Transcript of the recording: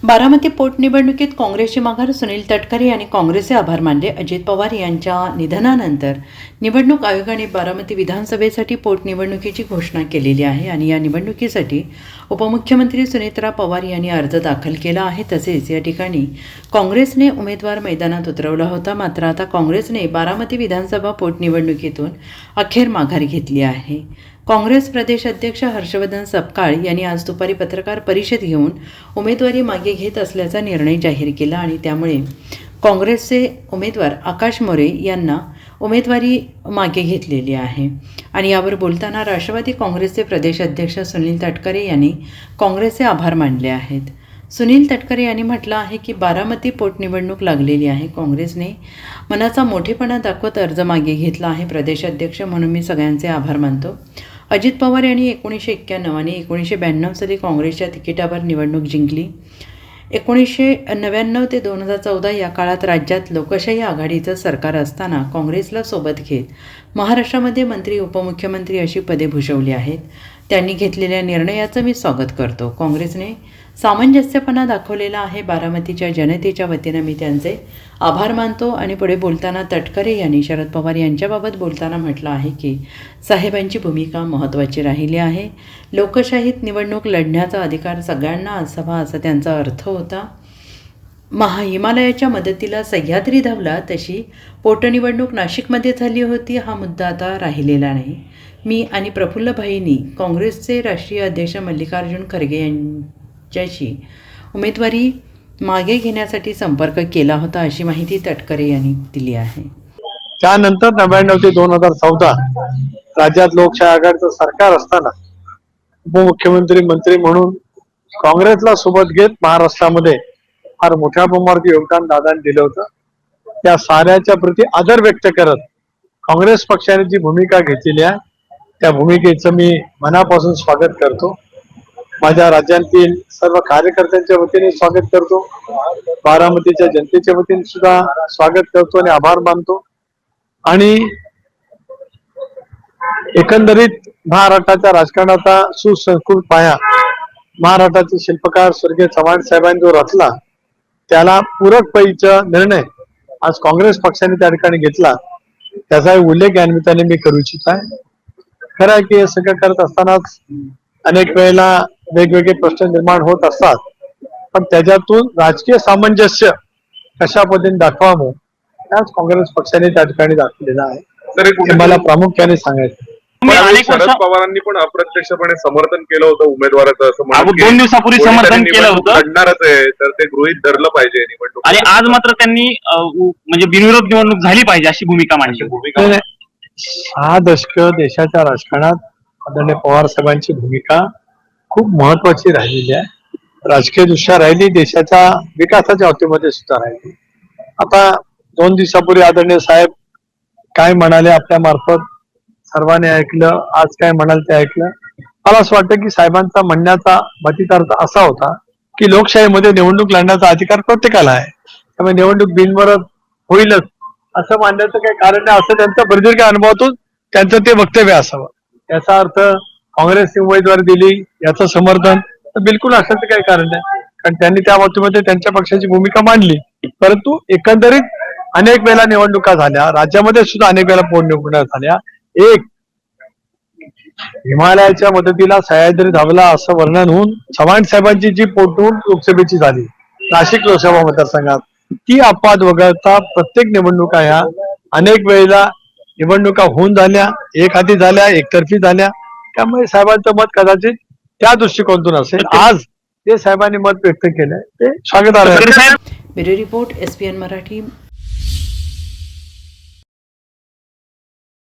बारामती पोटनिवडणुकीत काँग्रेसची माघार. सुनील तटकरे यांनी काँग्रेसचे आभार मानले. अजित पवार यांच्या निधनानंतर निवडणूक आयोगाने बारामती विधानसभेसाठी पोटनिवडणुकीची घोषणा केलेली आहे आणि या निवडणुकीसाठी उपमुख्यमंत्री सुनेत्रा पवार यांनी अर्ज दाखल केला आहे. तसेच या ठिकाणी काँग्रेसने उमेदवार मैदानात उतरवला होता. मात्र आता काँग्रेसने बारामती विधानसभा पोटनिवडणुकीतून अखेर माघार घेतली आहे. काँग्रेस प्रदेश अध्यक्ष हर्षवर्धन सपकाळ यांनी आज दुपारी पत्रकार परिषद घेऊन उमेदवारी मागे घेत असल्याचा निर्णय जाहीर केला आणि त्यामुळे काँग्रेसचे उमेदवार आकाश मोरे यांना उमेदवारी मागे घेतलेली आहे. आणि यावर बोलताना राष्ट्रवादी काँग्रेसचे प्रदेश अध्यक्ष सुनील तटकरे यांनी काँग्रेसचे आभार मानले आहेत. सुनील तटकरे यांनी म्हटलं आहे की बारामती पोटनिवडणूक लागलेली आहे. काँग्रेसने मनाचा मोठेपणा दाखवत अर्ज मागे घेतला आहे. प्रदेश अध्यक्ष म्हणून मी सगळ्यांचे आभार मानतो. अजित पवार यांनी 1991 आणि 1992 साली काँग्रेसच्या तिकिटावर निवडणूक जिंकली. 1999 ते 2014 या काळात राज्यात लोकशाही आघाडीचं सरकार असताना काँग्रेसला सोबत घेत महाराष्ट्रामध्ये मंत्री उपमुख्यमंत्री अशी पदे भूषवली आहेत. त्यांनी घेतलेल्या निर्णयाचं मी स्वागत करतो. काँग्रेसने सामंजस्यपणा दाखवलेला आहे. बारामतीच्या जनतेच्या वतीनं मी त्यांचे आभार मानतो. आणि पुढे बोलताना तटकरे यांनी शरद पवार यांच्याबाबत बोलताना म्हटलं आहे की साहेबांची भूमिका महत्त्वाची राहिली आहे. लोकशाहीत निवडणूक लढण्याचा अधिकार सगळ्यांना असावा असा त्यांचा अर्थ होता. हिमालयाच्या मदतीला सह्याद्री धावला तशी पोटनिवडणूक नाशिकमध्ये झाली होती. हा मुद्दा आता राहिलेला नाही. मी आणि प्रफुल्लभाईंनी काँग्रेसचे राष्ट्रीय अध्यक्ष मल्लिकार्जुन खरगे यांच्याशी उमेदवारी मागे घेण्यासाठी संपर्क केला होता अशी माहिती तटकरे यांनी दिली आहे. त्यानंतर 99 ते 2014 राज्यात लोकशाही आघाडीचं सरकार असताना उपमुख्यमंत्री मंत्री म्हणून काँग्रेसला सोबत घेत महाराष्ट्रामध्ये फार मोठ्या प्रमाणात योगदान दादांनी दिलं होतं. त्या साऱ्याच्या प्रती आदर व्यक्त करत काँग्रेस पक्षाने जी भूमिका घेतलेली आहे त्या भूमिकेचं मी मनापासून स्वागत करतो. माझ्या राज्यातील सर्व कार्यकर्त्यांच्या वतीने स्वागत करतो. बारामतीच्या जनतेच्या वतीने सुद्धा स्वागत करतो आणि आभार मानतो. आणि एकंदरीत महाराष्ट्राच्या राजकारणाचा सुसंस्कृत पाया महाराष्ट्राचे शिल्पकार स्वर्गीय चव्हाण साहेबांनी जो रचला त्याला पूरक पैचा निर्णय आज काँग्रेस पक्षाने त्या ठिकाणी घेतला. त्याचा उल्लेख या निमित्ताने मी करू इच्छित आहे. खरं आहे की हे सगळं करत असतानाच अनेक वेळेला वेगवेगळे प्रश्न निर्माण होत असतात. पण त्याच्यातून राजकीय सामंजस्य कशा पद्धतीने दाखवावं त्याच काँग्रेस पक्षाने त्या ठिकाणी दाखवलेला आहे. तर मला प्रामुख्याने सांगायचं शरद पवारांनी पण अप्रत्यक्षपणे समर्थन केलं होतं उमेदवाराचं, असं म्हणत 2 दिवसापूर्वी समर्थन केलं होतं. लढणारच आहे तर ते गृहीत धरलं पाहिजे निवडणूक. आणि आज मात्र त्यांनी म्हणजे बिनविरोध निवडणूक झाली पाहिजे अशी भूमिका मांडली. 6 दशक देशाच्या राजकारणात आदरणीय पवार साहेबांची भूमिका खूप महत्वाची राहिलेली आहे. राजकीय दृष्ट्या राहिली, देशाच्या विकासाच्या बाबतीमध्ये सुद्धा राहिली. आता 2 दिवसापूर्वी आदरणीय साहेब काय म्हणाले आपल्या मार्फत सर्वांनी ऐकलं. आज काय म्हणाल ते ऐकलं. मला असं वाटतं की साहेबांचा म्हणण्याचा मतितार्थ असा होता की लोकशाहीमध्ये निवडणूक लढण्याचा अधिकार प्रत्येकाला आहे. त्यामुळे निवडणूक बिनविरोध होईलच असं मानण्याचं काही कारण नाही. असं त्यांचं प्रदीर्घ अनुभवातून त्यांचं ते वक्तव्य असावं. याचा अर्थ काँग्रेसने उमेदवारी दिली याचं समर्थन तर बिलकुल असण्याचं काही कारण नाही. कारण त्यांनी त्या बाबतीमध्ये त्यांच्या पक्षाची भूमिका मांडली. परंतु एकंदरीत अनेक वेळेला निवडणुका झाल्या, राज्यामध्ये सुद्धा अनेक वेळेला पोटनिवडणुका झाल्या. एक हिमालयाच्या मदतीला सह्याद्री धावला असं वर्णन होऊन चव्हाण साहेबांची जी पोटनिवडणूक लोकसभेची झाली नाशिक लोकसभा मतदारसंघात ती अपवाद वगळता प्रत्येक निवडणुका ह्या अनेक वेळेला निवडणुका होऊन झाल्या, एक हाती झाल्या, एकतर्फी झाल्या. त्यामुळे साहेबांचं मत कदाचित त्या दृष्टिकोनातून असेल. आज ते साहेबांनी मत व्यक्त केलंय ते स्वागतार्ह आहे. Bureau report SPN Marathi.